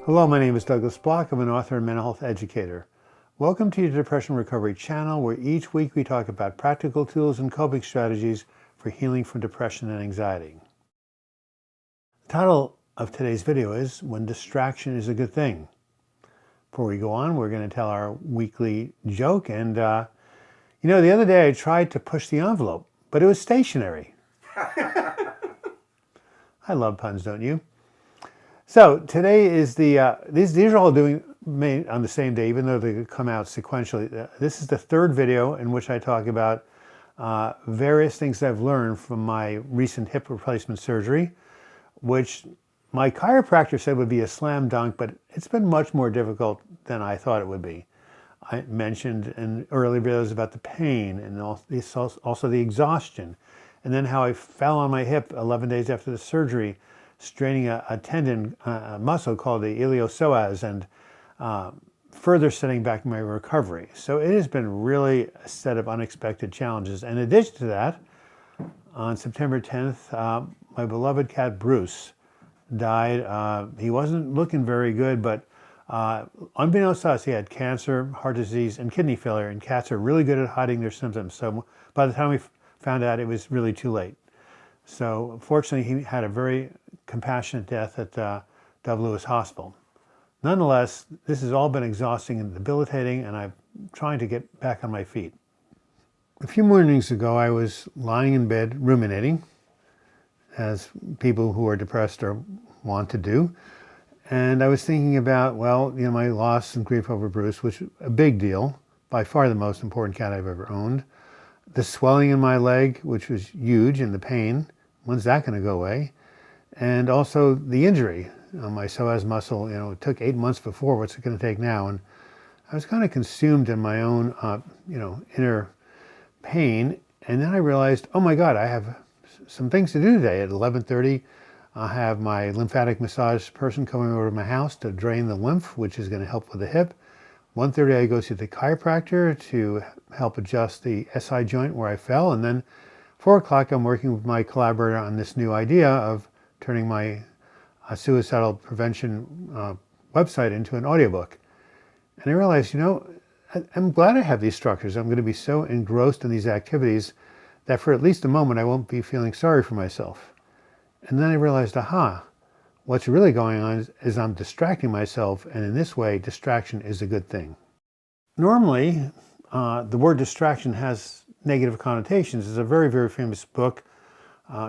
Hello, my name is Douglas Bloch. I'm an author and mental health educator. Welcome to your Depression Recovery channel, where each week we talk about practical tools and coping strategies for healing from depression and anxiety. The title of today's video is When Distraction is a Good Thing. Before we go on, we're going to tell our weekly joke. And, the other day I tried to push the envelope, but it was stationary. I love puns, don't you? So today is these are all made on the same day, even though they come out sequentially. This is the third video in which I talk about various things I've learned from my recent hip replacement surgery, which my chiropractor said would be a slam dunk, but it's been much more difficult than I thought it would be. I mentioned in early videos about the pain and also the exhaustion, and then how I fell on my hip 11 days after the surgery, straining a tendon, a muscle called the iliopsoas, and further setting back my recovery. So it has been really a set of unexpected challenges. In addition to that, on September 10th, my beloved cat Bruce died. He wasn't looking very good, but unbeknownst to us, he had cancer, heart disease, and kidney failure, and cats are really good at hiding their symptoms. So by the time we found out, it was really too late. So fortunately, he had a very compassionate death at Dove Lewis Hospital. Nonetheless, this has all been exhausting and debilitating, and I'm trying to get back on my feet. A few mornings ago, I was lying in bed ruminating, as people who are depressed want to do. And I was thinking about, my loss and grief over Bruce, which was a big deal, by far the most important cat I've ever owned. The swelling in my leg, which was huge, and the pain, when's that going to go away? And also the injury on my psoas muscle, it took 8 months before, what's it going to take now? And I was kind of consumed in my own, inner pain. And then I realized, oh my God, I have some things to do today. At 11:30, I have my lymphatic massage person coming over to my house to drain the lymph, which is going to help with the hip. 1:30, I go see the chiropractor to help adjust the SI joint where I fell. And then 4 o'clock, I'm working with my collaborator on this new idea of turning my suicidal prevention website into an audiobook. And I realized, I'm glad I have these structures. I'm going to be so engrossed in these activities that for at least a moment, I won't be feeling sorry for myself. And then I realized, what's really going on is I'm distracting myself, and in this way, distraction is a good thing. Normally, the word distraction has negative connotations. There's a very, very famous book,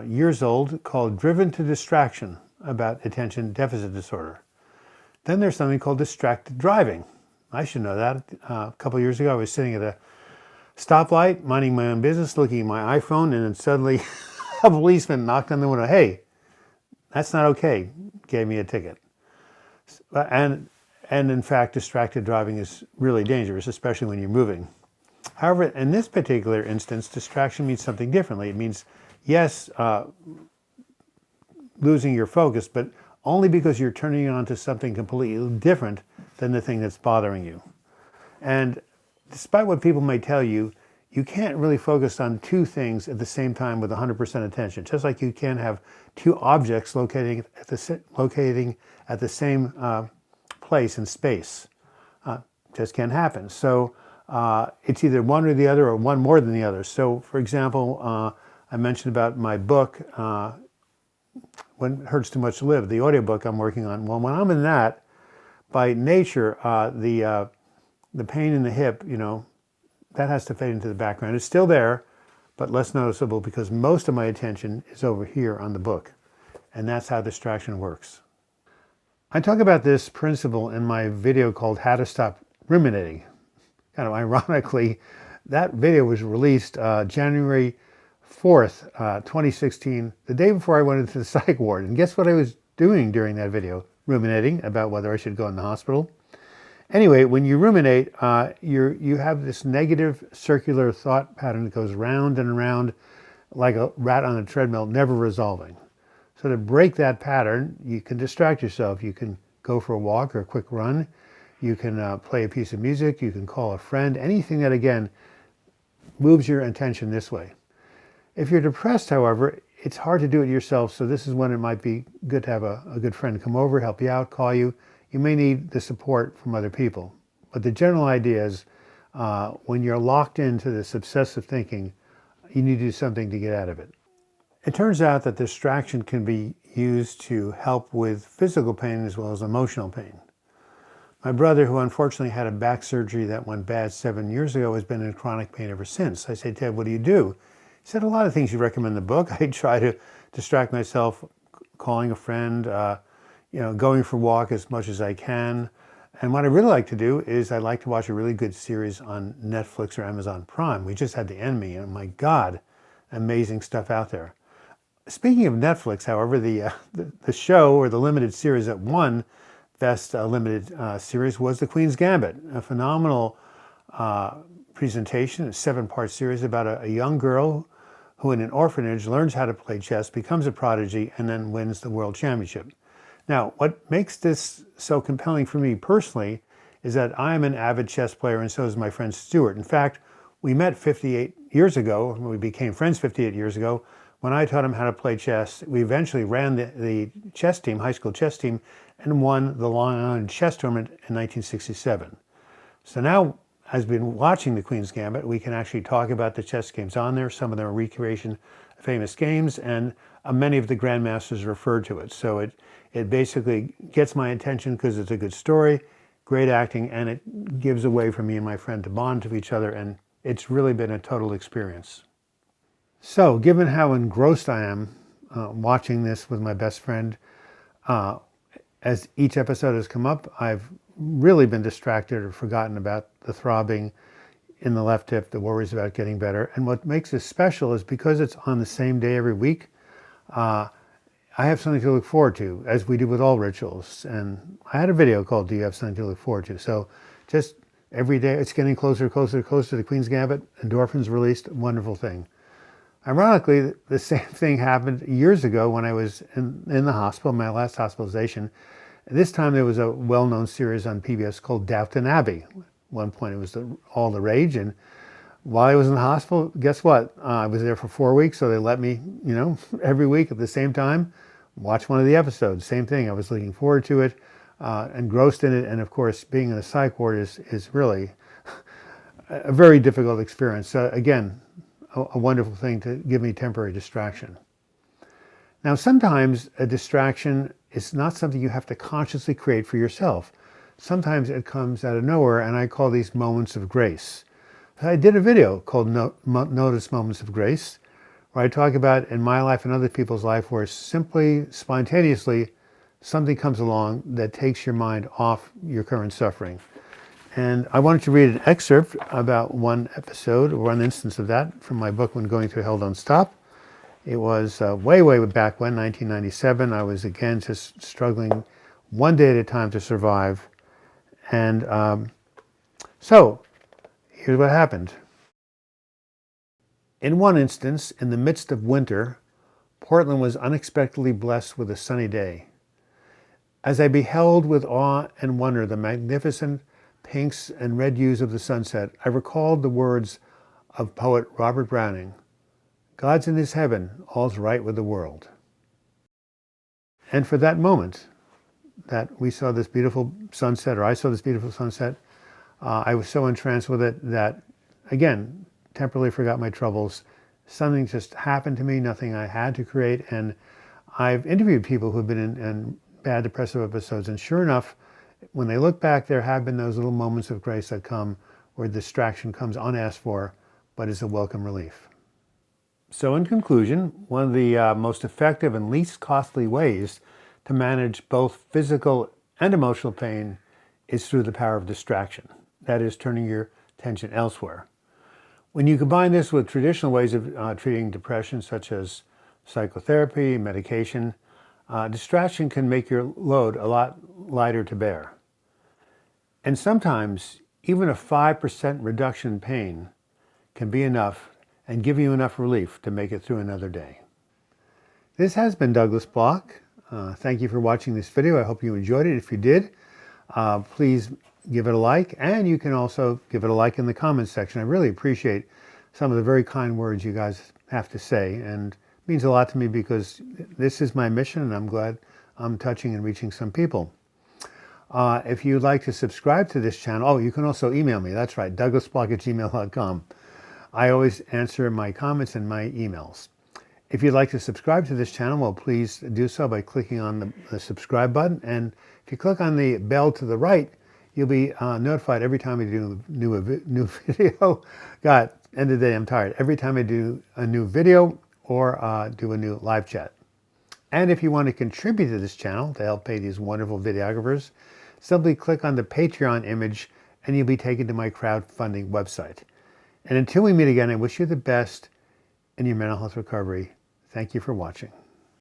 years old, called Driven to Distraction, about attention deficit disorder. Then there's something called distracted driving. I should know that. A couple of years ago, I was sitting at a stoplight, minding my own business, looking at my iPhone, and then suddenly a policeman knocked on the window. Hey, that's not okay. Gave me a ticket. And in fact, distracted driving is really dangerous, especially when you're moving. However, in this particular instance, distraction means something differently. It means, yes, losing your focus, but only because you're turning it on to something completely different than the thing that's bothering you. And despite what people may tell you, you can't really focus on two things at the same time with 100% attention. Just like you can't have two objects locating at the same place in space. Just can't happen. So it's either one or the other, or one more than the other. So, for example, I mentioned about my book, When It Hurts Too Much to Live, the audiobook I'm working on. Well, when I'm in that, by nature, the pain in the hip, that has to fade into the background. It's still there, but less noticeable because most of my attention is over here on the book. And that's how distraction works. I talk about this principle in my video called How to Stop Ruminating. Kind of ironically, that video was released January 4th, 2016, the day before I went into the psych ward. And guess what I was doing during that video? Ruminating about whether I should go in the hospital. Anyway, when you ruminate, you have this negative circular thought pattern that goes round and around like a rat on a treadmill, never resolving. So to break that pattern, you can distract yourself. You can go for a walk or a quick run. You can play a piece of music. You can call a friend. Anything that, again, moves your attention this way. If you're depressed, however, it's hard to do it yourself. So this is when it might be good to have a good friend come over, help you out, call you. you may need the support from other people. But the general idea is when you're locked into this obsessive thinking, you need to do something to get out of it. It turns out that distraction can be used to help with physical pain as well as emotional pain. My brother, who unfortunately had a back surgery that went bad 7 years ago, has been in chronic pain ever since. I said, Ted, what do you do? He said, a lot of things you recommend in the book. I try to distract myself, calling a friend, going for a walk as much as I can. And what I really like to do is I like to watch a really good series on Netflix or Amazon Prime. We just had The Enemy, and my God, amazing stuff out there. Speaking of Netflix, however, the show or the limited series that won Best Limited Series was The Queen's Gambit, a phenomenal presentation, a 7-part series about a young girl who in an orphanage learns how to play chess, becomes a prodigy, and then wins the world championship. Now, what makes this so compelling for me personally is that I'm an avid chess player, and so is my friend Stuart. In fact, we met 58 years ago, and we became friends 58 years ago. When I taught him how to play chess, we eventually ran the chess team, high school chess team, and won the Long Island Chess Tournament in 1967. So now, as we've been watching The Queen's Gambit, we can actually talk about the chess games on there. Some of them are recreation of famous games, and many of the grandmasters referred to it. So it basically gets my attention because it's a good story, great acting, and it gives a way for me and my friend to bond to each other, and it's really been a total experience. So, given how engrossed I am watching this with my best friend, as each episode has come up, I've really been distracted or forgotten about the throbbing in the left hip, the worries about getting better. And what makes this special is because it's on the same day every week, I have something to look forward to, as we do with all rituals. And I had a video called Do You Have Something to Look Forward to? So just every day, it's getting closer, closer, closer to the Queen's Gambit. Endorphins released, wonderful thing. Ironically, the same thing happened years ago when I was in the hospital, my last hospitalization. This time there was a well-known series on PBS called Downton Abbey. At one point it was all the rage, and while I was in the hospital, guess what? I was there for 4 weeks, so they let me, every week at the same time, watch one of the episodes. Same thing, I was looking forward to it, engrossed in it, and of course, being in a psych ward is really a very difficult experience. So again, a wonderful thing to give me temporary distraction. Now, sometimes a distraction is not something you have to consciously create for yourself. Sometimes it comes out of nowhere, and I call these moments of grace. I did a video called Notice Moments of Grace, where I talk about in my life and other people's life where simply, spontaneously, something comes along that takes your mind off your current suffering. And I wanted to read an excerpt about one episode, or one instance of that, from my book, When Going Through Hell Don't Stop. It was way, way back when, 1997. I was, again, just struggling one day at a time to survive. And so, here's what happened. In one instance, in the midst of winter, Portland was unexpectedly blessed with a sunny day. As I beheld with awe and wonder the magnificent pinks and red hues of the sunset, I recalled the words of poet Robert Browning, "God's in his heaven, all's right with the world." And for that moment that we saw this beautiful sunset, or I saw this beautiful sunset, I was so entranced with it that, again, temporarily forgot my troubles. Something just happened to me, nothing I had to create. And I've interviewed people who've been in bad depressive episodes, and sure enough, when they look back, there have been those little moments of grace that come where distraction comes unasked for, but is a welcome relief. So in conclusion, one of the most effective and least costly ways to manage both physical and emotional pain is through the power of distraction. That is, turning your attention elsewhere. When you combine this with traditional ways of treating depression, such as psychotherapy, medication, distraction can make your load a lot lighter to bear. And sometimes, even a 5% reduction in pain can be enough and give you enough relief to make it through another day. This has been Douglas Bloch. Thank you for watching this video. I hope you enjoyed it. If you did, please give it a like, and you can also give it a like in the comments section. I really appreciate some of the very kind words you guys have to say, and it means a lot to me because this is my mission, and I'm glad I'm touching and reaching some people. If you'd like to subscribe to this channel, oh, you can also email me. That's right, douglasbloch@gmail.com. I always answer my comments and my emails. If you'd like to subscribe to this channel, well, please do so by clicking on the subscribe button. And if you click on the bell to the right, you'll be notified every time I do a new video. God, end of the day, I'm tired. Every time I do a new video or do a new live chat. And if you want to contribute to this channel to help pay these wonderful videographers, simply click on the Patreon image and you'll be taken to my crowdfunding website. And until we meet again, I wish you the best in your mental health recovery. Thank you for watching.